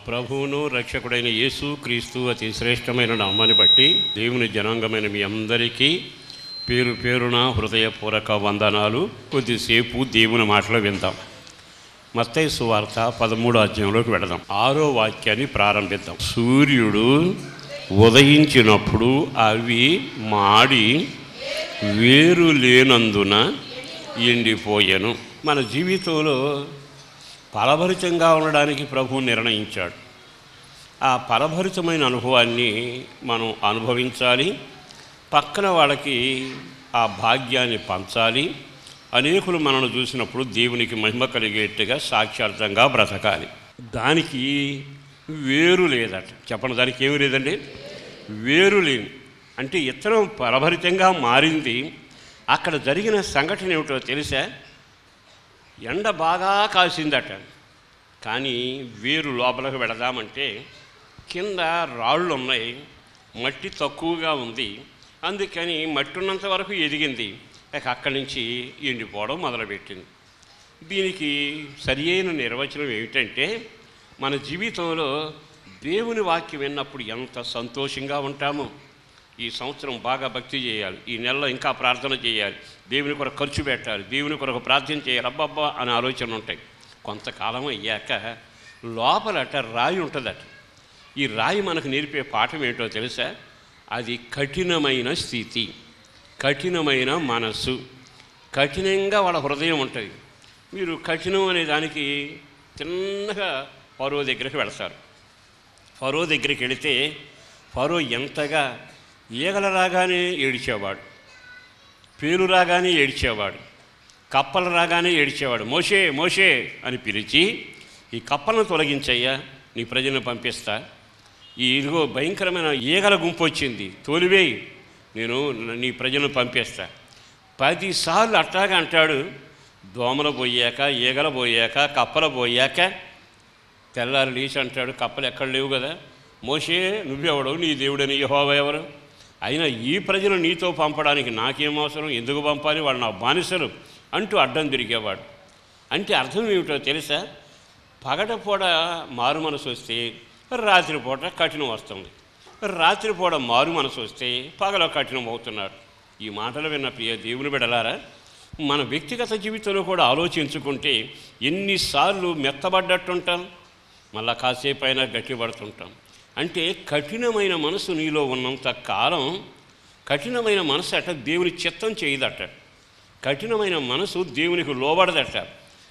ప్రభువును రక్షకుడైన యేసు క్రీస్తు అతి శ్రేష్టమైన నామాన్ని బట్టి దేవుని జనాంగమైన మీ అందరికీ పేరు పేరున హృదయపూర్వక వందనాలు. కొద్దిసేపు దేవుని మాటలు విందాం. మత్తయి సువార్త 13వ అధ్యాయంలోకి వెళదాం. 6వ వాక్యాన్ని ప్రారంభిద్దాం. సూర్యుడు ఉదయించినప్పుడు అవి మాడి వేరు లేనందున ఎండిపోయెను. మన జీవితంలో ఫలభరితంగా ఉండడానికి ప్రభువు నిర్ణయించాడు. ఆ ఫలభరితమైన అనుభవాన్ని మనం అనుభవించాలి, పక్కన వాళ్ళకి ఆ భాగ్యాన్ని పంచాలి. అనేకులు మనల్ని చూసినప్పుడు దేవునికి మహిమ కలిగేట్టుగా సాక్షార్థంగా బ్రతకాలి. దానికి వేరు లేదట. చెప్పండి, దానికి ఏమి లేదండి? వేరు లేదు. అంటే ఇతరం ఫలభరితంగా మారింది. అక్కడ జరిగిన సంఘటన ఏమిటో తెలుసా? ఎండ బాగా కాసిందట, కానీ వేరు లోపలికి వెళదామంటే కింద రాళ్ళు ఉన్నాయి, మట్టి తక్కువగా ఉంది. అందుకని మట్టి ఉన్నంత వరకు ఎదిగింది, అక్కడి నుంచి ఎండిపోవడం మొదలుపెట్టింది. దీనికి సరి అయిన నిర్వచనం ఏమిటంటే, మన జీవితంలో దేవుని వాక్యం విన్నప్పుడు ఎంత సంతోషంగా ఉంటామో. ఈ సంవత్సరం బాగా భక్తి చేయాలి, ఈ నెలలో ఇంకా ప్రార్థన చేయాలి, దేవుని కొరకు ఖర్చు పెట్టాలి, దేవుని కొరకు ప్రార్థన చేయాలి, అబ్బబ్బా అనే ఆలోచనలు ఉంటాయి. కొంతకాలం అయ్యాక లోపలట రాయి ఉంటుందట. ఈ రాయి మనకు నేర్పే పాఠం ఏంటో తెలుసా? అది కఠినమైన స్థితి, కఠినమైన మనసు, కఠినంగా వాళ్ళ హృదయం ఉంటుంది. మీరు కఠినం అనే దానికి చిన్నగా ఫరో దగ్గరికి వెళతారు. ఫరో దగ్గరికి వెళితే ఫరో ఎంతగా ఈగలు రాగానే ఏడిచేవాడు, పేలు రాగానే ఏడిచేవాడు, కప్పలు రాగానే ఏడిచేవాడు. మోషే మోషే అని పిలిచి, ఈ కప్పలను తొలగించయ్యా, నీ ప్రజలను పంపిస్తా, ఈ ఇదిగో భయంకరమైన ఈగల గుంపు వచ్చింది, తోలివేయి, నేను నీ ప్రజలను పంపిస్తా. 10 సార్లు అట్టాగా అంటాడు. దోమలు పోయాక, ఈగలు పోయాక, కప్పలు పోయాక తెల్లారి లేచి అంటాడు, కప్పలు ఎక్కడ లేవు కదా, మోషే నువ్వెవడవు, నీ దేవుడని యెహోవా ఎవరు? అయినా ఈ ప్రజలు నీతో పంపడానికి నాకేం అవసరం, ఎందుకు పంపాలి, వాళ్ళు నా బానిసలు అంటూ అడ్డం తిరిగేవాడు. అంటే అర్థం ఏమిటో తెలుసా? పగటపూట మారు మనసు వస్తే రాత్రిపూట కఠినం వస్తుంది, రాత్రిపూట మారు మనసు వస్తే పగల కఠినం అవుతున్నాడు. ఈ మాటలు విన్న ప్రియ దేవుని బిడ్డలారా, మన వ్యక్తిగత జీవితంలో కూడా ఆలోచించుకుంటే ఎన్నిసార్లు మెత్తబడ్డట్టుంటాం, మళ్ళా కాసేపు అయినా గట్టిపడుతుంటాం. అంటే కఠినమైన మనసు నీలో ఉన్నంత కాలం కఠినమైన మనసు అట దేవుని చిత్తం చేయదట. కఠినమైన మనసు దేవునికి లోబడదట.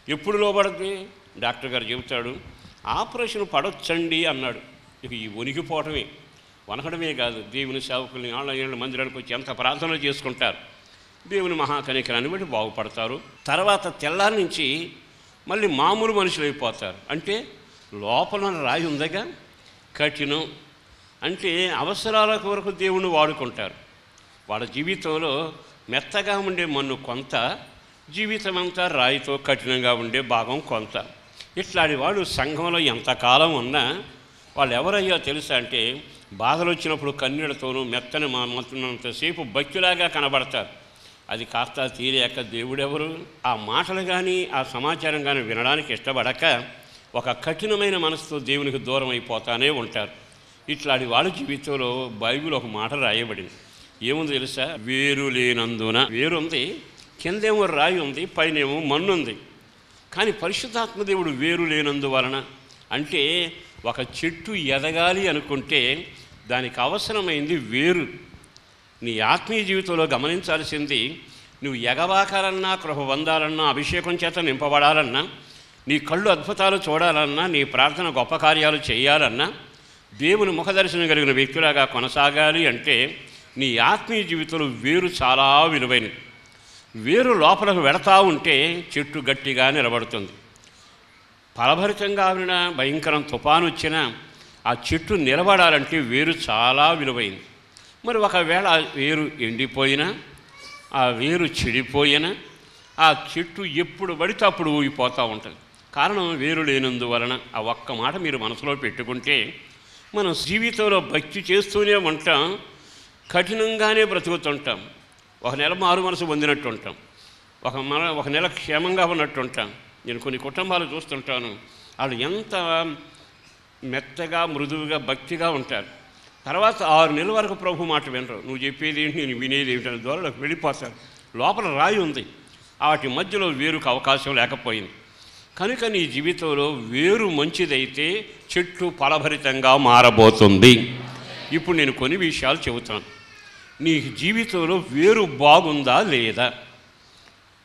ఎప్పుడు లోబడద్ది? డాక్టర్ గారు చెబుతాడు, ఆపరేషన్ పడొచ్చండి అన్నాడు. ఇక ఈ వణికిపోవటమే, వనకడమే కాదు, దేవుని సేవకుల్ని ఆళ్ళ మందిరానికి వచ్చి ఎంత ప్రార్థనలు చేసుకుంటారు, దేవుని మహాకనికరాన్ని బట్టి బాగుపడతారు. తర్వాత తెల్లారి నుంచి మళ్ళీ మామూలు మనుషులు అయిపోతారు. అంటే లోపల రాయి ఉందగా కఠినం. అంటే అవసరాల కొరకు దేవుణ్ణి వాడుకుంటారు. వాళ్ళ జీవితంలో మెత్తగా ఉండే మన్ను కొంత, జీవితం అంతా రాయితో కఠినంగా ఉండే భాగం కొంత. ఇట్లాంటి వాళ్ళు సంఘంలో ఎంతకాలం ఉన్నా వాళ్ళు ఎవరయ్యో తెలుసా అంటే, బాధలు వచ్చినప్పుడు కన్నీళ్లతోనూ మెత్తని మత్తున్నంతసేపు భక్తులాగా కనబడతారు. అది కాస్త తీరాక దేవుడెవరు, ఆ మాటలు కానీ ఆ సమాచారం కానీ వినడానికి ఇష్టపడక ఒక కఠినమైన మనసుతో దేవునికి దూరం అయిపోతానే ఉంటారు. ఇట్లాంటి వాళ్ళ జీవితంలో బైబిల్ ఒక మాట రాయబడింది. ఏముంది తెలుసా? వేరు లేనందున. వేరు ఉంది, కిందేమో రాయి ఉంది, పైనేమో మన్ను ఉంది. కానీ పరిశుద్ధాత్మ దేవుడు వేరు లేనందువలన, అంటే ఒక చెట్టు ఎదగాలి అనుకుంటే దానికి అవసరమైంది వేరు. నీ ఆత్మీయ జీవితంలో గమనించాల్సింది, నువ్వు ఎగవాకాలన్నా, కృప పొందాలన్నా, అభిషేకం చేత నింపబడాలన్నా, నీ కళ్ళు అద్భుతాలు చూడాలన్నా, నీ ప్రార్థన గొప్ప కార్యాలు చేయాలన్నా, దేవుని ముఖదర్శనం కలిగిన వ్యక్తులాగా కొనసాగాలి అంటే నీ ఆత్మీయ జీవితంలో వేరు చాలా విలువైనది. వేరు లోపలకు వెళతా ఉంటే చెట్టు గట్టిగా నిలబడుతుంది. ఫలభరితంగా ఉన్న భయంకరం తుఫాను వచ్చినా ఆ చెట్టు నిలబడాలంటే వేరు చాలా విలువైంది. మరి ఒకవేళ వేరు ఎండిపోయినా, ఆ వేరు చెడిపోయినా, ఆ చెట్టు ఎప్పుడు పడితే అప్పుడు ఊగిపోతూ ఉంటుంది. కారణం వేరు లేనందువలన. ఆ ఒక్క మాట మీరు మనసులో పెట్టుకుంటే, మనం జీవితంలో భక్తి చేస్తూనే ఉంటాం, కఠినంగానే బ్రతుకుతుంటాం. ఒక నెల మారు మనసు పొందినట్టు ఉంటాం, ఒక నెల క్షేమంగా ఉన్నట్టు ఉంటాం. నేను కొన్ని కుటుంబాలు చూస్తుంటాను, వాళ్ళు ఎంత మెత్తగా మృదువుగా భక్తిగా ఉంటారు. తర్వాత 6 నెలల వరకు ప్రభు మాట వినరు. నువ్వు చెప్పేది ఏంటి, నేను వినేది ఏమిటనే ద్వారా వెళ్ళిపోతారు. లోపల రాయి ఉంది, వాటి మధ్యలో వేరుకు అవకాశం లేకపోయింది. కనుక నీ జీవితంలో వేరు మంచిదైతే చెట్టు ఫలభరితంగా మారబోతుంది. ఇప్పుడు నేను కొన్ని విషయాలు చెబుతాను. నీ జీవితంలో వేరు బాగుందా లేదా?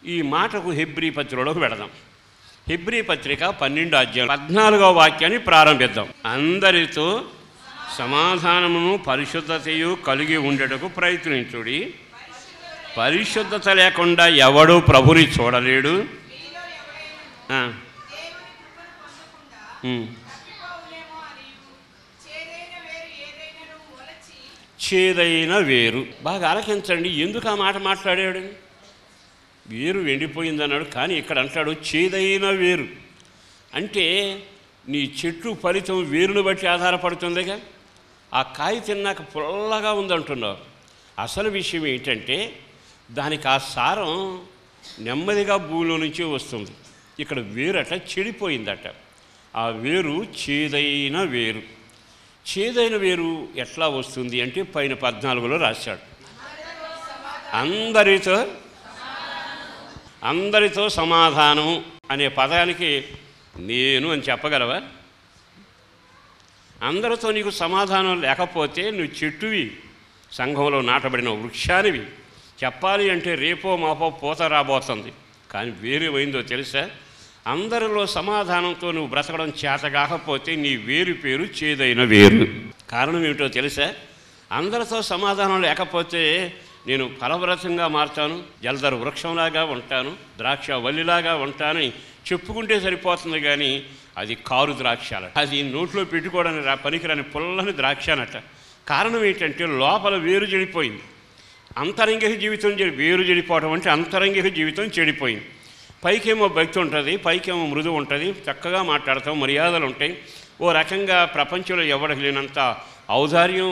ఈ మాటకు హెబ్రీ పత్రికలోకి వెళదాం. హెబ్రీ పత్రిక 12వ అధ్యాయం 14వ వాక్యాన్ని ప్రారంభిద్దాం. అందరితో సమాధానమును పరిశుద్ధతయు కలిగి ఉండటకు ప్రయత్నించుడి. పరిశుద్ధత లేకుండా ఎవడూ ప్రభుని చూడలేడు. చేదైన వేరు. బాగా ఆలకించండి, ఎందుకు ఆ మాట మాట్లాడాడు? వేరు ఎండిపోయిందన్నాడు, కానీ ఇక్కడ అంటాడు చేదైన వేరు. అంటే నీ చెట్టు ఫలితం వేరును బట్టి ఆధారపడుతుందిగా. ఆ కాయ తిన్నాక పుల్లగా ఉందంటున్నావు. అసలు విషయం ఏంటంటే దానికి ఆ సారం నెమ్మదిగా భూమిలో నుంచి వస్తుంది. ఇక్కడ వేరట చెడిపోయిందట. ఆ వేరు చేదైన వేరు. చేదైన వేరు ఎట్లా వస్తుంది అంటే పైన 14లో రాశాడు, అందరితో సమాధానం అనే పదానికి నేను అని చెప్పగలవా? అందరితో నీకు సమాధానం లేకపోతే నువ్వు చెట్టువి, సంఘంలో నాటబడిన వృక్షానివి. చెప్పాలి అంటే రేపో మాపో పూత రాబోతుంది. కానీ వేరేమైందో తెలుసా? అందరిలో సమాధానంతో నువ్వు బ్రతకడం చేత కాకపోతే నీ వేరు పేరు చేదైన వేరు. కారణం ఏమిటో తెలుసా? అందరితో సమాధానం లేకపోతే నేను ఫలభరితంగా మారుతాను, జలధర వృక్షంలాగా ఉంటాను, ద్రాక్ష వల్లిలాగా ఉంటానని చెప్పుకుంటే సరిపోతుంది. కానీ అది కారు ద్రాక్ష, అది నోట్లో పెట్టుకోవడానికి పనికిరాని పుల్లని ద్రాక్ష అనట. కారణం ఏంటంటే లోపల వేరు చెడిపోయింది. అంతరంగిక జీవితం వేరు చెడిపోవడం అంటే అంతరంగిక జీవితం చెడిపోయింది. పైకేమో భక్తి ఉంటుంది, పైకేమో మృదు ఉంటుంది, చక్కగా మాట్లాడతాం, మర్యాదలు ఉంటాయి. ఓ రకంగా ప్రపంచంలో ఎవరికి లేనంత ఔదార్యం,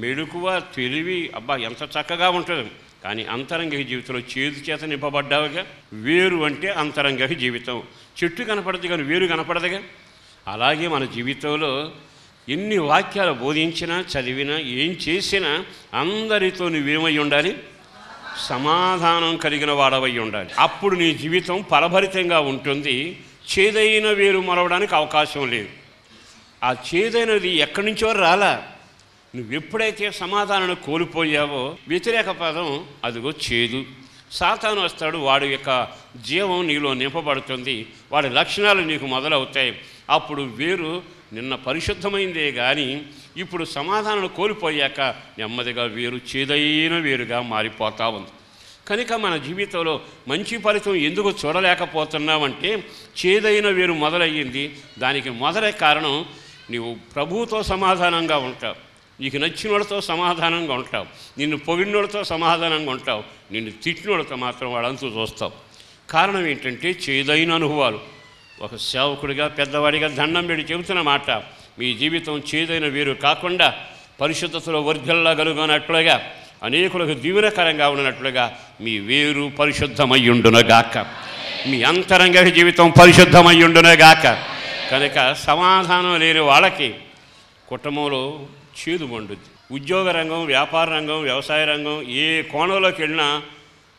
మెడుకువ, తెలివి, అబ్బా ఎంత చక్కగా ఉంటుంది. కానీ అంతరంగిక జీవితంలో చేదు చేత నింపబడ్డావుగా. వేరు అంటే అంతరంగిక జీవితం. చెట్టు కనపడదు కానీ వేరు కనపడదుగా. అలాగే మన జీవితంలో ఎన్ని వాక్యాలు బోధించినా, చదివినా, ఏం చేసినా అందరితో నువ్వేమై ఉండాలి? సమాధానం కలిగిన వాడవై ఉండాలి. అప్పుడు నీ జీవితం ఫలభరితంగా ఉంటుంది. చేదైన వేరు మరవడానికి అవకాశం లేదు. ఆ చేదైనది ఎక్కడి నుంచో రాలా. నువ్వెప్పుడైతే సమాధానాన్ని కోల్పోయావో వ్యతిరేక పదం అదిగో చేదు. సాతాను వస్తాడు, వాడి యొక్క జీవం నీలో నింపబడుతుంది, వాడి లక్షణాలు నీకు మొదలవుతాయి. అప్పుడు వేరు నిన్న పరిశుద్ధమైందే కానీ ఇప్పుడు సమాధానం కోల్పోయాక నెమ్మదిగా వేరు చేదైన వేరుగా మారిపోతూ ఉంది. కనుక మన జీవితంలో మంచి ఫలితం ఎందుకు చూడలేకపోతున్నామంటే చేదైన వేరు మొదలయ్యింది. దానికి మొదలై కారణం నీవు ప్రభువుతో సమాధానంగా ఉంటావు, నీకు నచ్చినోళ్ళతో సమాధానంగా ఉంటావు, నిన్ను పొగిడినోళ్ళతో సమాధానంగా ఉంటావు, నిన్ను తిట్టినోళ్ళతో మాత్రం వాళ్ళంతా చూస్తావు. కారణం ఏంటంటే చేదైన అనుభవాలు. ఒక సేవకుడిగా పెద్దవాడిగా దండం పెట్టి చెబుతున్న మాట, మీ జీవితం చేదైన వేరు కాకుండా పరిశుద్ధతలో వర్ధిల్లగలుగునట్లుగా, అనేకులకు దీవెనకరంగా ఉన్నట్లుగా మీ వేరు పరిశుద్ధమయ్యుండునగాక, మీ అంతరంగ జీవితం పరిశుద్ధమయ్యుండునగాక. కనుక సమాధానం లేని వాళ్ళకి కుటుంబంలో చేదు మండుద్ది. ఉద్యోగ రంగం, వ్యాపార రంగం, వ్యవసాయ రంగం, ఏ కోణంలోకి వెళ్ళినా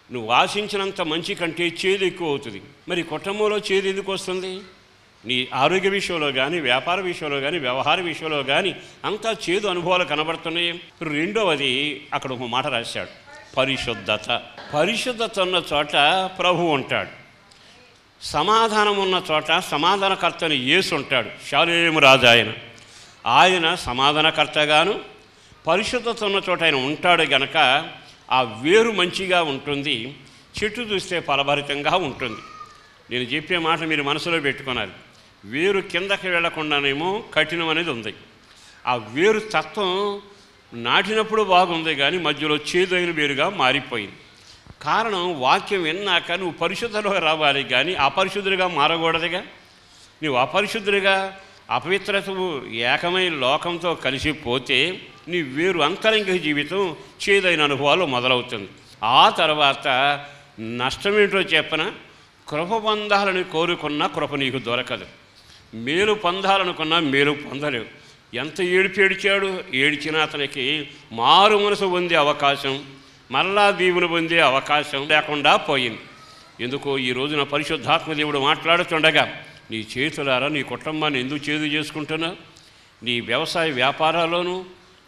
నువ్వు ఆశించినంత మంచి కంటే చేదు ఎక్కువ అవుతుంది. మరి కుటుంబంలో చేదు ఎందుకు వస్తుంది? నీ ఆరోగ్య విషయంలో కానీ, వ్యాపార విషయంలో కానీ, వ్యవహార విషయంలో కానీ అంతా చేదు అనుభవాలు కనబడుతున్నాయి. రెండవది అక్కడ ఒక మాట రాశాడు, పరిశుద్ధత. పరిశుద్ధత ఉన్న చోట ప్రభు ఉంటాడు. సమాధానం ఉన్న చోట సమాధానకర్తని యేసు ఉంటాడు. షాలేము రాజు ఆయన సమాధానకర్తగాను, పరిశుద్ధత ఉన్న చోట ఆయన ఉంటాడు గనక ఆ వేరు మంచిగా ఉంటుంది. చెట్టు చూస్తే ఫలభరితంగా ఉంటుంది. నేను చెప్పే మాట మీరు మనసులో పెట్టుకోవాలి. వేరు కిందకి వెళ్లకుండానేమో కఠినం అనేది ఉంది. ఆ వేరు తత్వం నాటినప్పుడు బాగుంది కానీ మధ్యలో చేదైన వేరుగా మారిపోయింది. కారణం వాక్యం విన్నాక నువ్వు పరిశుద్ధలో రావాలి కానీ అపరిశుద్ధుడిగా మారకూడదుగా. నువ్వు అపరిశుద్ధుడిగా అపవిత్రతవు ఏకమై లోకంతో కలిసిపోతే నీ వేరు అంతరంగిక జీవితం చేదైన అనుభవాలు మొదలవుతుంది. ఆ తర్వాత నష్టమేంటో చెప్పన, కృప పొందాలని కోరుకున్న కృప నీకు దొరకదు. మేలు పొందాలనుకున్నా మేలు పొందలేవు. ఎంత ఏడిచాడు, ఏడ్చినా అతనికి మారు మనసు పొందే అవకాశం, మరలా దీవులు పొందే అవకాశం లేకుండా పోయింది. ఎందుకో ఈ రోజున పరిశుద్ధాత్మ దేవుడు మాట్లాడుతుండగా, నీ చేతులారా నీ కుటుంబాన్ని ఎందుకు చేదు చేసుకుంటున్నావు? నీ వ్యవసాయ వ్యాపారాల్లోనూ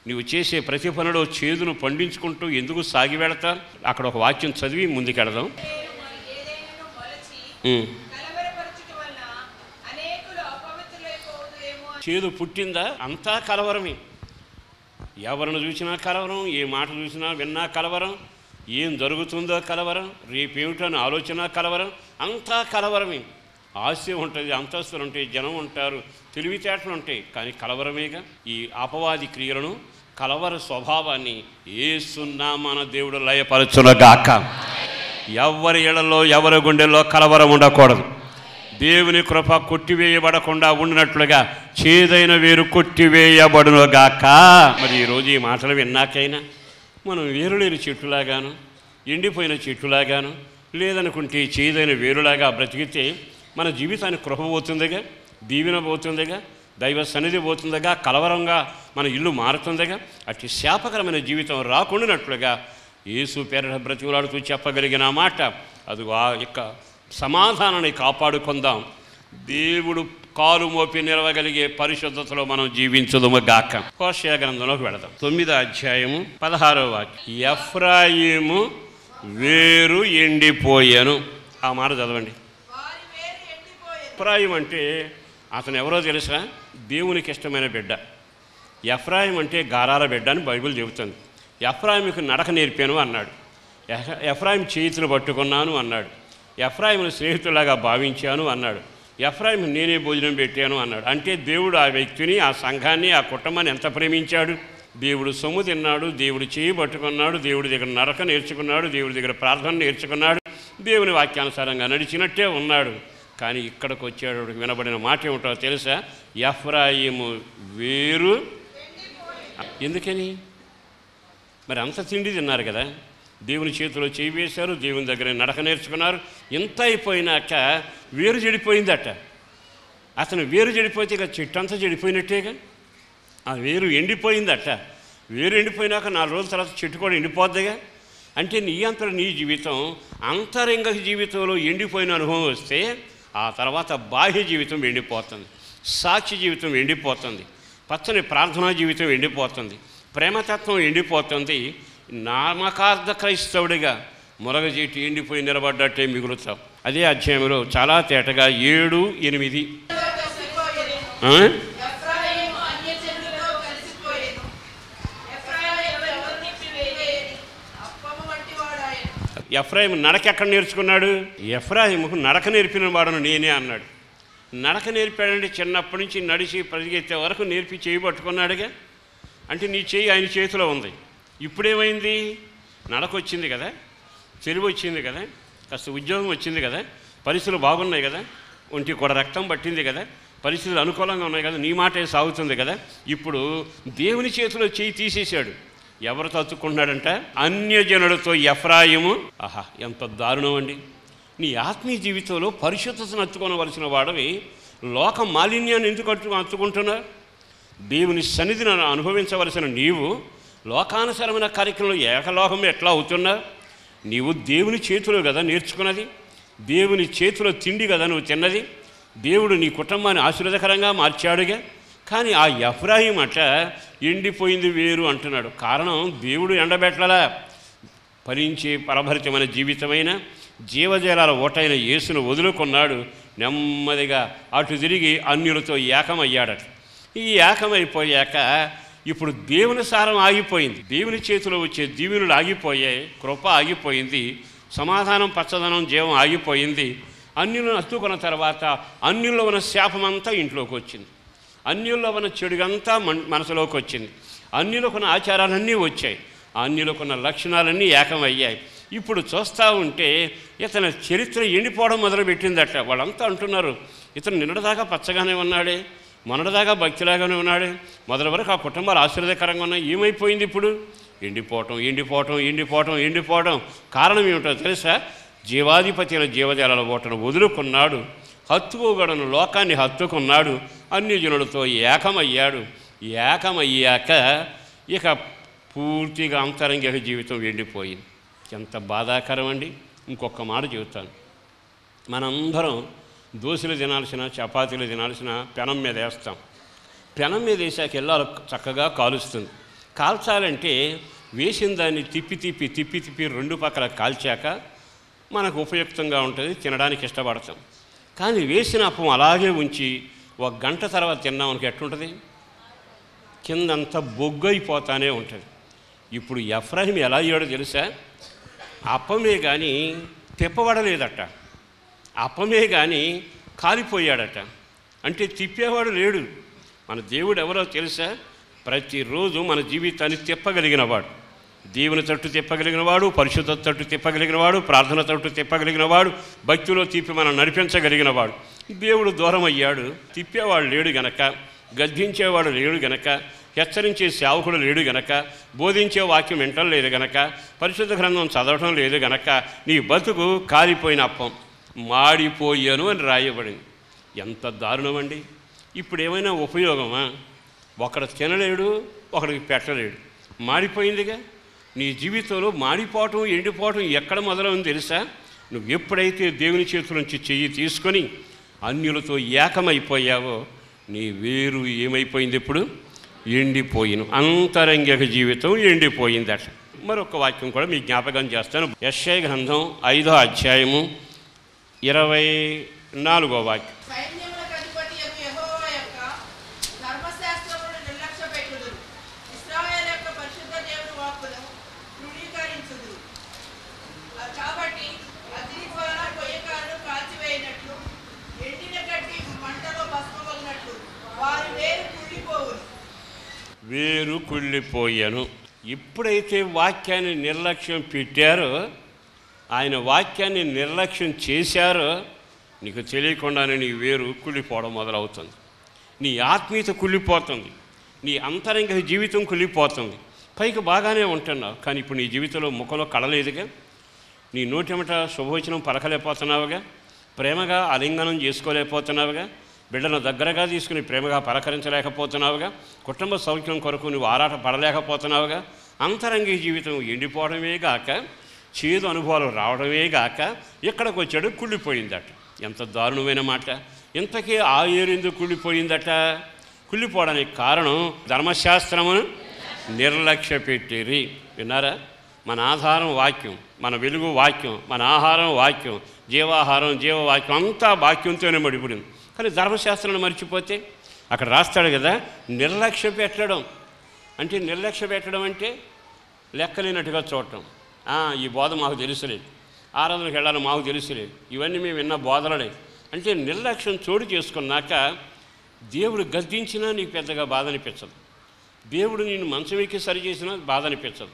నీవు చేసే ప్రతి పనిలో చేదును పండించుకుంటూ ఎందుకు సాగి వెళతా? అక్కడ ఒక వాక్యం చదివి ముందుకెళదాం. చేదు పుట్టిందా? అంతా కలవరమే. ఎవరిని చూసినా కలవరం, ఏ మాట చూసినా విన్నా కలవరం, ఏం జరుగుతుందో కలవరం, రేపేమిటని ఆలోచన కలవరం, అంతా కలవరమే. ఆస్తి ఉంటుంది, అంతస్తులు ఉంటాయి, జనం ఉంటారు, తెలివితేటలు ఉంటాయి, కానీ కలవరమేగా. ఈ అపవాది క్రియలను, కలవర స్వభావాన్ని యేసున్నా మన దేవుడు లయపరచునగాక. ఎవరి ఇళ్లలో ఎవరి గుండెల్లో కలవరం ఉండకూడదు. దేవుని కృప కొట్టివేయబడకుండా ఉండినట్లుగా చేదైన వేరు కొట్టివేయబడునుగాక. మరి ఈరోజు ఈ మాటలు విన్నాకైనా మనం వేరులేని చెట్టులాగాను, ఎండిపోయిన చెట్టులాగాను, లేదనుకుంటే చేదైన వేరులాగా బ్రతికితే మన జీవితానికి కృప పోతుందిగా, దీవెన పోతుందిగా, దైవ సన్నిధి పోతుందిగా, కలవరంగా మన ఇల్లు మారుతుందిగా. అట్టి శాపకరమైన జీవితం రాకుండానట్లుగా యేసు పేరిట బ్రతికులాడుతూ చెప్పగలిగిన మాట, అది ఆ యొక్క సమాధానాన్ని కాపాడుకుందాం. దేవుడు కాలు మోపి నిలవగలిగే పరిశుద్ధతలో మనం జీవించుదుముగాక. హోషేయ గ్రంథంలోకి వెళదాం. 9వ అధ్యాయము 16వ వాక్యం. ఎఫ్రాయిము వేరు ఎండిపోయెను. ఆ మాట చదవండి. ఎఫ్రాయిం అంటే అతను ఎవరో తెలుసా? దేవునికి ఇష్టమైన బిడ్డ. ఎఫ్రాయిం అంటే గారాల బిడ్డ అని బైబిల్ చెబుతుంది. ఎఫ్రాయిముకు నడక నేర్పాను అన్నాడు. ఎఫ్రాయిం చేతులు పట్టుకున్నాను అన్నాడు. ఎఫ్రాయిమును స్నేహితులాగా భావించాను అన్నాడు. ఎఫ్రాయిం నేనే భోజనం పెట్టాను అన్నాడు. అంటే దేవుడు ఆ వ్యక్తిని, ఆ సంఘాన్ని, ఆ కుటుంబాన్ని ఎంత ప్రేమించాడు. దేవుడు సొమ్ము తిన్నాడు, దేవుడు చేయి పట్టుకున్నాడు, దేవుడి దగ్గర నరక నేర్చుకున్నాడు, దేవుడి దగ్గర ప్రార్థన నేర్చుకున్నాడు, దేవుని వాక్యానుసారంగా నడిచినట్టే ఉన్నాడు. కానీ ఇక్కడికి వచ్చాడు, వినబడిన మాట ఏమిటో తెలుసా? ఎఫ్రాయిము వేరు. ఎందుకని? మరి అంత తిండి తిన్నారు కదా, దేవుని చేతిలో చేయి వేశారు, దేవుని దగ్గర నడక నేర్చుకున్నారు. ఇంత అయిపోయినాక వేరు చెడిపోయిందట. అతను వేరు చెడిపోతే ఇక చెట్టు అంతా చెడిపోయినట్టేగా. ఆ వేరు ఎండిపోయిందట. వేరు ఎండిపోయినాక 4 రోజుల తర్వాత చెట్టు కూడా ఎండిపోద్దిగా. అంటే నీ అంతలో నీ జీవితం అంతరంగ జీవితంలో ఎండిపోయిన అనుభవం వస్తే ఆ తర్వాత బాహ్య జీవితం ఎండిపోతుంది, సాక్షి జీవితం ఎండిపోతుంది, పచ్చని ప్రార్థనా జీవితం ఎండిపోతుంది, ప్రేమతత్వం ఎండిపోతుంది. నామకార్థ క్రైస్తవుడిగా మురగజీటి ఎండిపోయి నిలబడ్డట్టే మిగులుతాం. అదే అధ్యాయంలో చాలా తేటగా 7, 8 ఎఫ్రాయిము నడక ఎక్కడ నేర్చుకున్నాడు? ఎఫ్రాయిముకు నడక నేర్పిన వాడను నేనే అన్నాడు. నడక నేర్పాడంటే చిన్నప్పటి నుంచి నడిచి పరిగెత్తే వరకు నేర్పి చేయి పట్టుకున్నాడుగా. అంటే నీ చేయి ఆయన చేతిలో ఉంది. ఇప్పుడేమైంది? నడక వచ్చింది కదా, తెలివి వచ్చింది కదా, కాస్త ఉద్యోగం వచ్చింది కదా, పరిస్థితులు బాగున్నాయి కదా, ఒంటి కూడా రక్తం పట్టింది కదా, పరిస్థితులు అనుకూలంగా ఉన్నాయి కదా, నీ మాటే సాగుతుంది కదా. ఇప్పుడు దేవుని చేతిలో చేయి తీసేశాడు. ఎవరితో అతుక్కుంటున్నాడంట? అన్యజనులతో ఎఫ్రాయిము. ఆహా, ఎంత దారుణం అండి! నీ ఆత్మీయ జీవితంలో పరిశుద్ధతను అత్తుకోవలసిన వాడవి లోక మాలిన్యాన్ని ఎందుకు అత్తుకుంటున్నా? దేవుని సన్నిధిని అనుభవించవలసిన నీవు లోకానుసరమైన కార్యక్రమంలో ఏకలోకం ఎట్లా అవుతున్నా? నీవు దేవుని చేతిలో కదా నేర్చుకున్నది, దేవుని చేతిలో తిండి కదా నువ్వు తిన్నది, దేవుడు నీ కుటుంబాన్ని ఆశీర్వాదకరంగా మార్చాడుగా. కానీ ఆ ఎఫ్రాయిం అట్ట ఎండిపోయింది వేరు అంటున్నాడు. కారణం దేవుడు ఎండబెట్టలా. ఫలించే పరభరితమైన జీవితమైన జీవజలాల ఓటైన యేసును వదులుకున్నాడు. నెమ్మదిగా అటు తిరిగి అన్యులతో ఏకమయ్యాడట. ఈ ఏకమైపోయాక ఇప్పుడు దేవుని సారం ఆగిపోయింది, దేవుని చేతిలో వచ్చే దీవెనలు ఆగిపోయాయి, కృప ఆగిపోయింది, సమాధానం, పచ్చదనం, జీవం ఆగిపోయింది. అన్యులను అత్తుకున్న తర్వాత అన్యుల్లో ఉన్న శాపమంతా ఇంట్లోకి వచ్చింది, అన్యుల్లో ఉన్న చెడుగంతా మనసులోకి వచ్చింది, అన్యులకున్న ఆచారాలన్నీ వచ్చాయి, అన్యులకున్న లక్షణాలన్నీ ఏకమయ్యాయి. ఇప్పుడు చూస్తూ ఉంటే ఇతని చరిత్ర ఎండిపోవడం మొదలుపెట్టిందట. వాళ్ళంతా అంటున్నారు, ఇతను నిన్నటిదాకా పచ్చగానే ఉన్నాడే, మొన్నటిదాకా భక్తిలాగానే ఉన్నాడే, మొదటి వరకు ఆ కుటుంబాలు ఆశీర్వాదకరంగా ఉన్నాయి, ఏమైపోయింది ఇప్పుడు? ఎండిపోవటం, ఎండిపోవటం, ఎండిపోవటం, ఎండిపోవడం. కారణం ఏమిటో తెలుసా? జీవాధిపతి జీవజాల ఓటను వదులుకున్నాడు, హత్తుకోగడను లోకాన్ని హత్తుకున్నాడు, అన్ని జనులతో ఏకమయ్యాడు. ఏకమయ్యాక ఇక పూర్తిగా అంతరంగిక జీవితం ఎండిపోయింది. ఎంత బాధాకరం అండి. ఇంకొక మాట చెబుతాను. మనందరం దోశలు తినాల్సిన, చపాతీలు తినాల్సిన పెనం మీద వేస్తాం. పెనం మీద వేసాక ఇల్లాలు చక్కగా కాలుస్తుంది. కాల్చాలంటే వేసిన దాన్ని తిప్పి రెండు పక్కల కాల్చాక మనకు ఉపయుక్తంగా ఉంటుంది, తినడానికి ఇష్టపడతాం. కానీ వేసిన అప్పం అలాగే ఉంచి 1 గంట తర్వాత తిన్నామనికి ఎట్లుంటుంది? కిందంతా బొగ్గైపోతానే ఉంటుంది. ఇప్పుడు ఎఫ్రాయిం ఎలా అయ్యాడో తెలుసా? అప్పమే కానీ తిప్పబడలేదట, అప్పమే కానీ కాలిపోయాడట. అంటే తిప్పేవాడు లేడు. మన దేవుడు ఎవరో తెలుసా? ప్రతిరోజు మన జీవితాన్ని తిప్పగలిగినవాడు, దేవుని తట్టు తిప్పగలిగినవాడు, పరిశుద్ధ తట్టు తిప్పగలిగినవాడు, ప్రార్థన తట్టు తిప్పగలిగినవాడు, భక్తిలో తిప్పి మనం నడిపించగలిగినవాడు. దేవుడు దూరం అయ్యాడు. తిప్పేవాడు లేడు గనక, గద్దించేవాడు లేడు గనక, హెచ్చరించే సేవకుడు లేడు గనక, బోధించే వాక్యం వింటం లేదు గనక, పరిశుద్ధ గ్రంథం చదవటం లేదు గనక నీ బతుకు కాలిపోయిన అప్పం, మాడిపోయాను అని రాయబడింది. ఎంత దారుణమండి. ఇప్పుడు ఏమైనా ఉపయోగమా? ఒకడు తినలేడు, ఒకడికి పెట్టలేడు, మాడిపోయిందిగా. నీ జీవితంలో మాడిపోవటం, ఎండిపోవటం ఎక్కడ మొదలవుంది తెలుసా? నువ్వు ఎప్పుడైతే దేవుని చేతుల నుంచి చెయ్యి తీసుకొని అన్యులతో ఏకమైపోయావో నీ వేరు ఏమైపోయింది? ఇప్పుడు ఎండిపోయిన అంతరంగిక జీవితం ఎండిపోయిందట. మరొక వాక్యం కూడా మీకు జ్ఞాపకం చేస్తాను. యెషయా గ్రంథం 5వ అధ్యాయము 24వ వాక్యం. వేరు కుళ్ళిపోయాను. ఎప్పుడైతే వాక్యాన్ని నిర్లక్ష్యం పెట్టారో, ఆయన వాక్యాన్ని నిర్లక్ష్యం చేశారో, నీకు తెలియకుండానే నీ వేరు కుళ్ళిపోవడం మొదలవుతుంది. నీ ఆత్మీయత కుళ్ళిపోతుంది, నీ అంతరంగిక జీవితం కుళ్ళిపోతుంది. పైకి బాగానే ఉంటున్నావు, కానీ ఇప్పుడు నీ జీవితంలో ముఖంలో కళలేదుగా, నీ నోటెమట శుభవచనం పలకలేకపోతున్నావుగా, ప్రేమగా ఆలింగనం చేసుకోలేకపోతున్నావుగా, బిడ్డను దగ్గరగా తీసుకుని ప్రేమగా పలకరించలేకపోతున్నావుగా, కుటుంబ సౌఖ్యం కొరకు నువ్వు ఆరాట పడలేకపోతున్నావుగా. అంతరంగిక జీవితం ఎండిపోవడమే గాక, చేదు అనుభవాలు రావడమే గాక, ఎక్కడికి వచ్చాడు కుళ్ళిపోయిందట. ఎంత దారుణమైన మాట. ఇంతకీ ఆ ఏరు ఎందుకు కుళ్ళిపోయిందట? కుళ్ళిపోవడానికి కారణం ధర్మశాస్త్రమును నిర్లక్ష్య పెట్టిరి. విన్నారా? మన ఆధారం వాక్యం, మన వెలుగు వాక్యం, మన ఆహారం వాక్యం, జీవాహారం జీవవాక్యం అంతా వాక్యంతోనే మడిపడింది. కానీ ధర్మశాస్త్రాన్ని మర్చిపోతే అక్కడ రాస్తాడు కదా, నిర్లక్ష్య పెట్టడం. అంటే నిర్లక్ష్య పెట్టడం అంటే లెక్కలేనట్టుగా చూడటం. ఈ బోధ మాకు తెలుసులేదు, ఆరాధనకు వెళ్ళాలి మాకు తెలుసులేదు, ఇవన్నీ మేము విన్న బోధలడే. అంటే నిర్లక్ష్యం చోటు చేసుకున్నాక దేవుడు గద్దించినా నీకు పెద్దగా బాధ అనిపించదు, దేవుడు నిన్ను మంచం ఎక్కి సరి చేసినా బాధ అనిపించదు.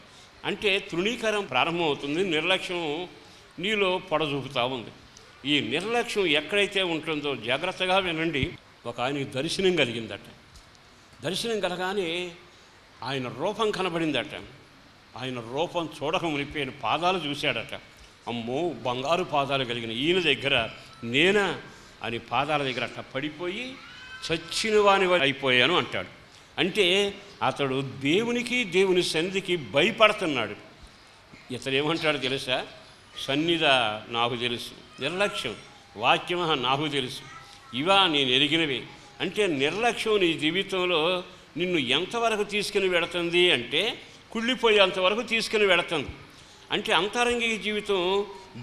అంటే తృణీకరం ప్రారంభమవుతుంది, నిర్లక్ష్యం నీలో పొడజూపుతూ ఉంది. ఈ నిర్లక్ష్యం ఎక్కడైతే ఉంటుందో జాగ్రత్తగా వినండి. ఒక ఆయనకి దర్శనం కలిగిందట. దర్శనం కలగానే ఆయన రూపం కనబడిందట. ఆయన రూపం చూడక మునిపోయిన పాదాలు చూశాడట. అమ్మో, బంగారు పాదాలు కలిగిన ఈయన దగ్గర నేనా అని పాదాల దగ్గర అట్ట పడిపోయి చచ్చిన వాని అయిపోయాను అంటాడు. అంటే అతడు దేవునికి దేవుని సన్నిధికి భయపడుతున్నాడు. ఇతడు ఏమంటాడు తెలుసా? సన్నిధ నాకు తెలుసు, నిర్లక్ష్యం వాక్యమహ నాకు తెలుసు, ఇవా నేను ఎరిగినవి. అంటే నిర్లక్ష్యం నీ జీవితంలో నిన్ను ఎంతవరకు తీసుకుని వెళుతుంది అంటే కుళ్ళిపోయేంతవరకు తీసుకుని వెళుతుంది. అంటే అంతరంగిక జీవితం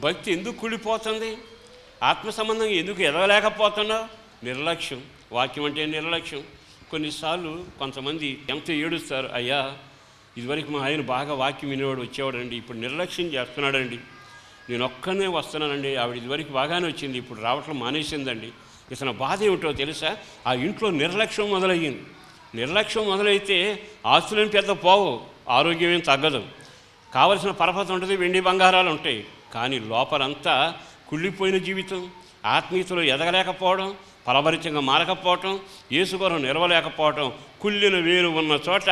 భక్తి ఎందుకు కుళ్ళిపోతుంది? ఆత్మ సంబంధంగా ఎందుకు ఎదగలేకపోతున్నావు? నిర్లక్ష్యం. వాక్యం అంటే నిర్లక్ష్యం. కొన్నిసార్లు కొంతమంది ఎంత ఏడుస్తారు, అయ్యా ఇదివరకు మా ఆయన బాగా వాక్యం వినేవాడు వచ్చేవాడండి, ఇప్పుడు నిర్లక్ష్యం చేస్తున్నాడండి, నేను ఒక్కనే వస్తున్నానండి, ఆవిడ ఇదివరకు బాగానే వచ్చింది, ఇప్పుడు రావటం మానేసిందండి. ఇతను బాధ ఏమిటో తెలుసా? ఆ ఇంట్లో నిర్లక్ష్యం మొదలయ్యింది. నిర్లక్ష్యం మొదలైతే ఆస్తులను పెద్ద పోవు, ఆరోగ్యం ఏం తగ్గదు, కావలసిన పరపతి ఉంటుంది, వెండి బంగారాలు ఉంటాయి. కానీ లోపలంతా కుళ్ళిపోయిన జీవితం, ఆత్మీయతలో ఎదగలేకపోవడం, ఫలభరితంగా మారకపోవటం, యేసుకొరకు నిలవలేకపోవటం, కుళ్ళిన వేరు ఉన్న చోట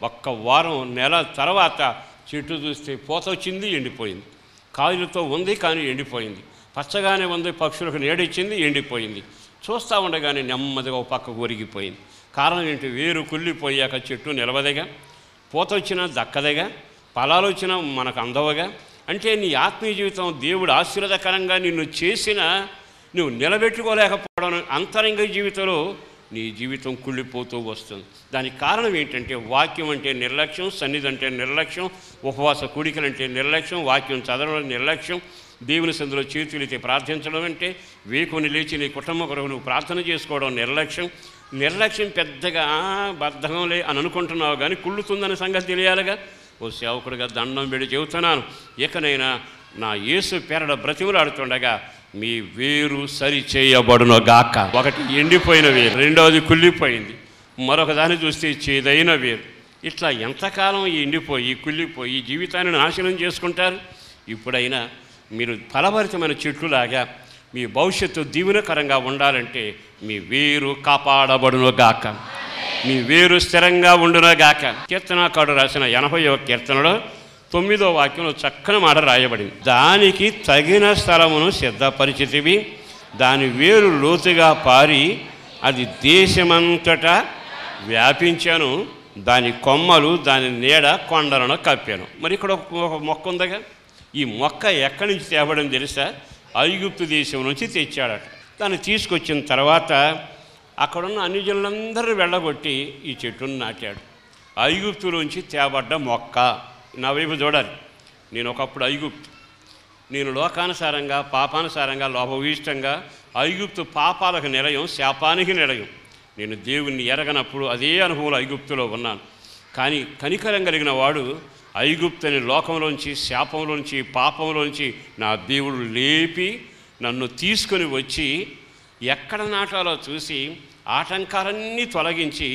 1 వారం నెల తర్వాత చెట్టు చూస్తే పూత వచ్చింది, ఎండిపోయింది. కాయలతో ఉంది కానీ ఎండిపోయింది. పచ్చగానే ఉంది, పక్షులకు నీడిచ్చింది, ఎండిపోయింది. చూస్తూ ఉండగానే నెమ్మదిగా ఒక పక్కకు ఒరిగిపోయింది. కారణం ఏంటి? వేరు కుళ్ళిపోయాక చెట్టు నిలవదేగా, పూత వచ్చినా దక్కదేగా, ఫలాలు వచ్చినా మనకు అందవగా. అంటే నీ ఆత్మీయ జీవితం దేవుడు ఆశీర్వాదకరంగా నిన్ను చేసిన నువ్వు నిలబెట్టుకోలేకపోవడం, అంతరంగ జీవితంలో నీ జీవితం కుళ్ళిపోతూ వస్తుంది. దానికి కారణం ఏంటంటే వాక్యం అంటే నిర్లక్ష్యం, సన్నిధి అంటే నిర్లక్ష్యం, ఉపవాస కూడికలంటే నిర్లక్ష్యం, వాక్యం చదవడం నిర్లక్ష్యం, దేవుని సందులో చేతులైతే ప్రార్థించడం అంటే వేకుని లేచి నీ కుటుంబ కొరకు నువ్వు ప్రార్థన చేసుకోవడం నిర్లక్ష్యం పెద్దగా బద్ధకంలే అని అనుకుంటున్నావు, కానీ కుళ్ళుతుందనే సంగతి తెలియాలిగా. ఓ సేవకుడిగా దండం పెడి చెబుతున్నాను, ఇకనైనా నా యేసు పేరడ బ్రతిమలాడుతుండగా మీ వేరు సరి చేయబడును గాక. ఒకటి ఎండిపోయిన వేరు, రెండవది కుళ్ళిపోయింది, మరొక దాన్ని చూస్తే చేదైన వేరు. ఇట్లా ఎంతకాలం ఎండిపోయి కుళ్ళిపోయి జీవితాన్ని నాశనం చేసుకుంటారు? ఇప్పుడైనా మీరు ఫలభరితమైన చెట్టులాగా మీ భవిష్యత్తు దీవెనకరంగా ఉండాలంటే మీ వేరు కాపాడబడును గాక, మీ వేరు స్థిరంగా ఉండును గాక. కీర్తనాకారుడు రాసిన 80వ కీర్తనలో 9వ వాక్యంలో చక్కని మాట రాయబడింది. దానికి తగిన స్థలమును సిద్ధపరిచితివి, దాని వేరు లోతుగా పారి అది దేశమంతటా వ్యాపించాను, దాని కొమ్మలు దాని నీడ కొండలను కప్పాను. మరి ఇక్కడ ఒక మొక్క ఉందగా, ఈ మొక్క ఎక్కడి నుంచి తేవడం తెలుసా? ఐగుప్తు దేశం నుంచి తెచ్చాడట. దాన్ని తీసుకొచ్చిన తర్వాత అక్కడున్న అన్ని జనులందరూ వెళ్ళగొట్టి ఈ చెట్టును నాటాడు. ఐగుప్తులోంచి తేబడ్డ మొక్క. నా వైపు చూడాలి. నేను ఒకప్పుడు ఐగుప్తు, నేను లోకానుసారంగా పాపానుసారంగా లోపభీష్టంగా ఐగుప్తు పాపాలకు నిలయం, శాపానికి నిలయం. నేను దేవుణ్ణి ఎరగనప్పుడు అదే అనుభవంలో ఐగుప్తులో ఉన్నాను. కానీ కనికరం కలిగిన వాడు ఐగుప్తుని లోకంలోంచి, శాపంలోంచి, పాపంలోంచి నా దేవుడు లేపి నన్ను తీసుకొని వచ్చి ఎక్కడ నాటాలో చూసి ఆటంకాలన్నీ తొలగించి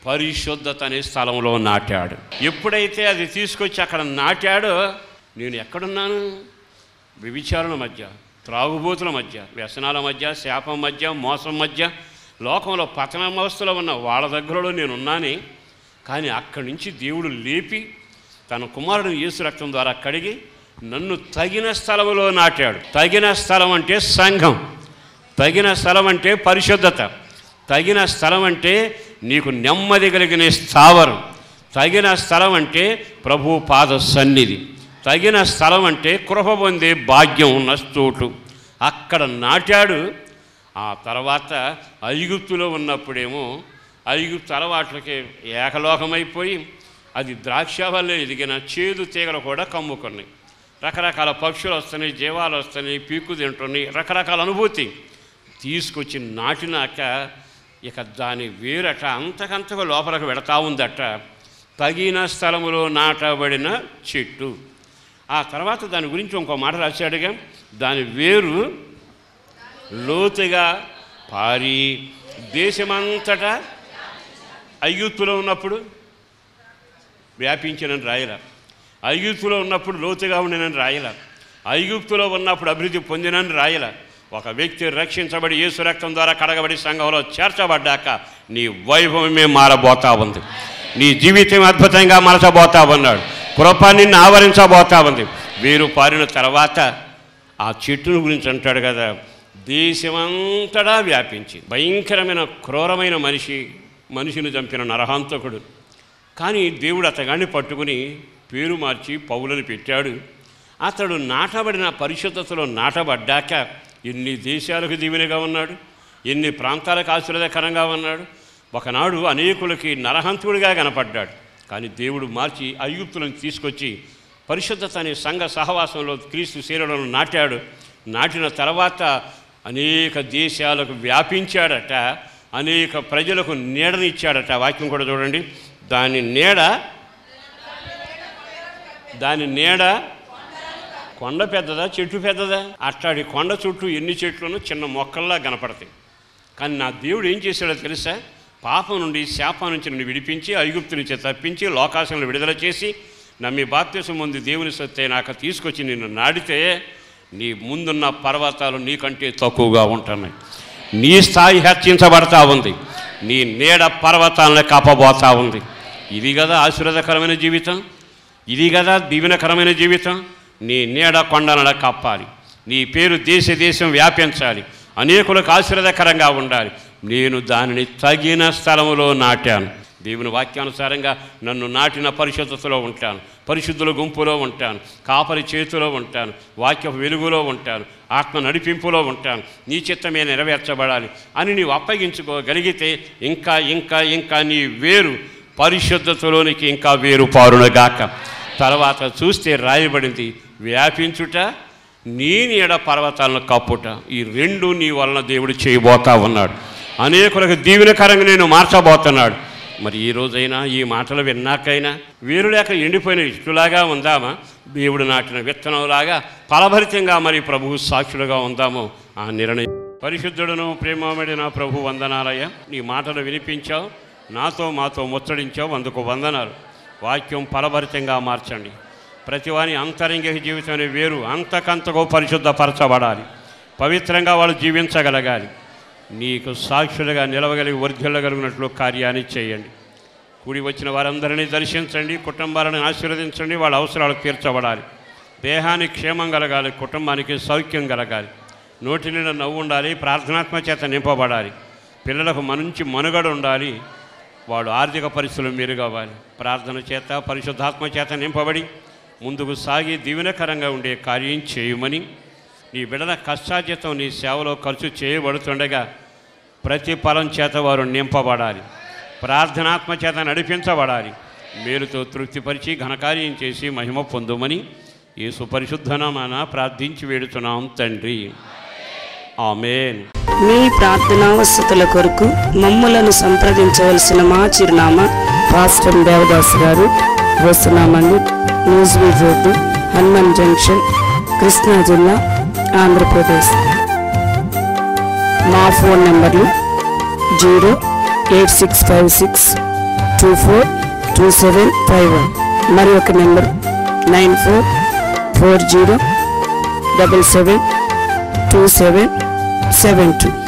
పరిశుద్ధత అనే స్థలంలో నాటాడు. ఎప్పుడైతే అది తీసుకొచ్చి అక్కడ నాటాడో నేను ఎక్కడున్నాను? వ్యభిచారుల మధ్య, త్రాగుబోతుల మధ్య, వ్యసనాల మధ్య, శాపం మధ్య, మోసం మధ్య, లోకంలో పతనావస్థలో ఉన్న వాళ్ళ దగ్గరలో నేనున్నానే. కానీ అక్కడి నుంచి దేవుడు లేపి తన కుమారుడు యేసు రక్తం ద్వారా కడిగి నన్ను తగిన స్థలంలో నాటాడు. తగిన స్థలం అంటే సంఘం, తగిన స్థలం అంటే పరిశుద్ధత, తగిన స్థలం అంటే నీకు నెమ్మది కలిగిన స్థావరం, తగిన స్థలం అంటే ప్రభు పాద సన్నిధి, తగిన స్థలం అంటే కృప పొందే భాగ్యం ఉన్న చోటు. అక్కడ నాటాడు. ఆ తర్వాత ఐగుప్తులో ఉన్నప్పుడేమో ఐగుప్తు అలవాట్లకి ఏకలోకమైపోయి అది ద్రాక్ష వల్లే ఎదిగిన చేదు తీగలు కూడా కమ్ముకున్నాయి. రకరకాల పక్షులు వస్తున్నాయి, జీవాలు వస్తున్నాయి, పీకు తింటున్నాయి, రకరకాల అనుభూతి. తీసుకొచ్చి నాటినాక ఇక దాని వేరట అంతకంతగా లోపలికి వెళతా ఉందట. తగిన స్థలములో నాటబడిన చెట్టు. ఆ తర్వాత దాని గురించి ఇంకో మాట రాశాడుగా, దాని వేరు లోతుగా పారి దేశమంతటా ఐగుప్తులో ఉన్నప్పుడు వ్యాపించినని రాయల, ఐగుప్తులో ఉన్నప్పుడు లోతుగా ఉండినని రాయల, ఐగుప్తులో ఉన్నప్పుడు అభివృద్ధి పొందినని రాయల. ఒక వ్యక్తి రక్షించబడి యేసు రక్తం ద్వారా కడగబడి సంఘంలో చేర్చబడ్డాక నీ వైభవమే మారబోతా ఉంది, నీ జీవితం అద్భుతంగా మలచబోతా ఉన్నాడు, కృప నిన్ను ఆవరించబోతా ఉంది. వేరు పారిన తర్వాత ఆ చెట్టును గురించి అంటాడు కదా, దేశమంతటా వ్యాపించి భయంకరమైన క్రూరమైన మనిషిని చంపిన నరహంతకుడు. కానీ దేవుడు అతగాన్ని పట్టుకుని పేరు మార్చి పౌలని పెట్టాడు. అతడు నాటబడిన పరిశుద్ధతలో నాటబడ్డాక ఎన్ని దేశాలకు దీవెనగా ఉన్నాడు, ఎన్ని ప్రాంతాలకు ఆశీర్వాదకరంగా ఉన్నాడు. ఒకనాడు అనేకులకి నరహంతుడిగా కనపడ్డాడు. కానీ దేవుడు మార్చి ఐగుప్తులను తీసుకొచ్చి పరిశుద్ధత అనే సంఘ సహవాసంలో క్రీస్తు శరీరంలో నాటాడు. నాటిన తర్వాత అనేక దేశాలకు వ్యాపించాడట, అనేక ప్రజలకు నీడనిచ్చాడట. వాక్యం కూడా చూడండి. దాని నీడ కొండ పెద్దదా చెట్టు పెద్దదా? అట్లాంటి కొండ చుట్టూ ఎన్ని చెట్లను చిన్న మొక్కల్లా కనపడతాయి. కానీ నా దేవుడు ఏం చేశాడో తెలుసా? పాపం నుండి, శాపం నుంచి నిన్ను విడిపించి, ఐగుప్తు నుంచి తప్పించి, లోకాశంలో విడుదల చేసి, నమ్మి బాప్తిసం పొంది దేవుని సత్తే నాకు తీసుకొచ్చి నిన్ను నాటితే నీ ముందున్న పర్వతాలు నీకంటే తక్కువగా ఉంటున్నాయి. నీ స్థాయి హెచ్చించబడతా ఉంది, నీ నీడ పర్వతాలను కాపబోతా ఉంది. ఇది కదా ఆశీర్వాదకరమైన జీవితం, ఇది కదా దీవెనకరమైన జీవితం. నీ నీడ కొండలను కప్పాలి. నీ పేరు దేశ దేశం వ్యాపించాలి, అనేకులకు ఆశీర్వాదకరంగా ఉండాలి. నేను దానిని తగిన స్థలములో నాటాను. దేవుని వాక్యానుసారంగా నన్ను నాటిన పరిశుద్ధతలో ఉంటాను, పరిశుద్ధుల గుంపులో ఉంటాను, కాపరి చేతిలో ఉంటాను, వాక్య వెలుగులో ఉంటాను, ఆత్మ నడిపింపులో ఉంటాను. నీ చిత్తమే నెరవేర్చబడాలి అని నీవు అప్పగించుకోగలిగితే ఇంకా ఇంకా ఇంకా నీ వేరు పరిశుద్ధతలోనికి ఇంకా వేరు పారునగాక. తర్వాత చూస్తే రాయబడింది, వ్యాపించుట, నీ నీడ పర్వతాలను కప్పుట. ఈ రెండు నీ వలన దేవుడు చేయబోతా ఉన్నాడు. అనేకులకు దీవెనకరంగా నేను మార్చబోతున్నాడు. మరి ఈ రోజైనా ఈ మాటలు విన్నాకైనా వేరు లేక ఎండిపోయిన ఇటులాగా ఉందామా, దేవుడు నాటిన విత్తనంలాగా ఫలభరితంగా మరి ప్రభువు సాక్షులుగా ఉందామో ఆ నిర్ణయం. పరిశుద్ధుడును ప్రేమమడిన ప్రభు వందనాలయ్యా, నీ మాటలు వినిపించావు, నాతో మాతో ముచ్చడించావు, అందుకు వందనాలు. వాక్యం ఫలభరితంగా మార్చండి. ప్రతివాని అంతరంగిక జీవితం అనే వేరు అంతకంతకు పరిశుద్ధపరచబడాలి, పవిత్రంగా వాళ్ళు జీవించగలగాలి, నీకు సాక్షులుగా నిలవగలిగి వర్ధిల్లగలిగినట్లు కార్యాన్ని చేయండి. కూడి వచ్చిన వారందరినీ దర్శించండి, కుటుంబాలను ఆశీర్వదించండి, వాళ్ళ అవసరాలు తీర్చబడాలి, దేహానికి క్షేమం కలగాలి, కుటుంబానికి సౌఖ్యం కలగాలి, నోటి నిండా నవ్వు ఉండాలి, ప్రార్థనాత్మ చేత నింపబడాలి, పిల్లలకు మంచి మనుగడ ఉండాలి, వాడు ఆర్థిక పరిస్థితులు మెరుగవ్వాలి. ప్రార్థన చేత పరిశుద్ధాత్మ చేత నింపబడి ముందుకు సాగి దీవెనకరంగా ఉండే కార్యం చేయమని, నీ బిడ్డల కష్టార్జితం నీ సేవలో ఖర్చు చేయబడుతుండగా ప్రతిఫలం చేత వారు నింపబడాలి, ప్రార్థనాత్మ చేత నడిపించబడాలి, మేలుతో తృప్తిపరిచి ఘనకార్యం చేసి మహిమ పొందుమని యేసు పరిశుద్ధ నామమున ప్రార్థించి వేడుచున్నాం తండ్రి, ఆమేన్. మీ ప్రార్థనావసతుల కొరకు మమ్ములను సంప్రదించవలసిన మా చిరునామా పాస్టర్ దేవదాస్ గారు, వస్తున్నామండి, న్యూస్వీడ్ రోడ్డు, హనుమాన్ జంక్షన్, కృష్ణా జిల్లా, ఆంధ్రప్రదేశ్. మా ఫోన్ నెంబర్లు 08656242751, మరి ఒక నెంబర్ 9440772772.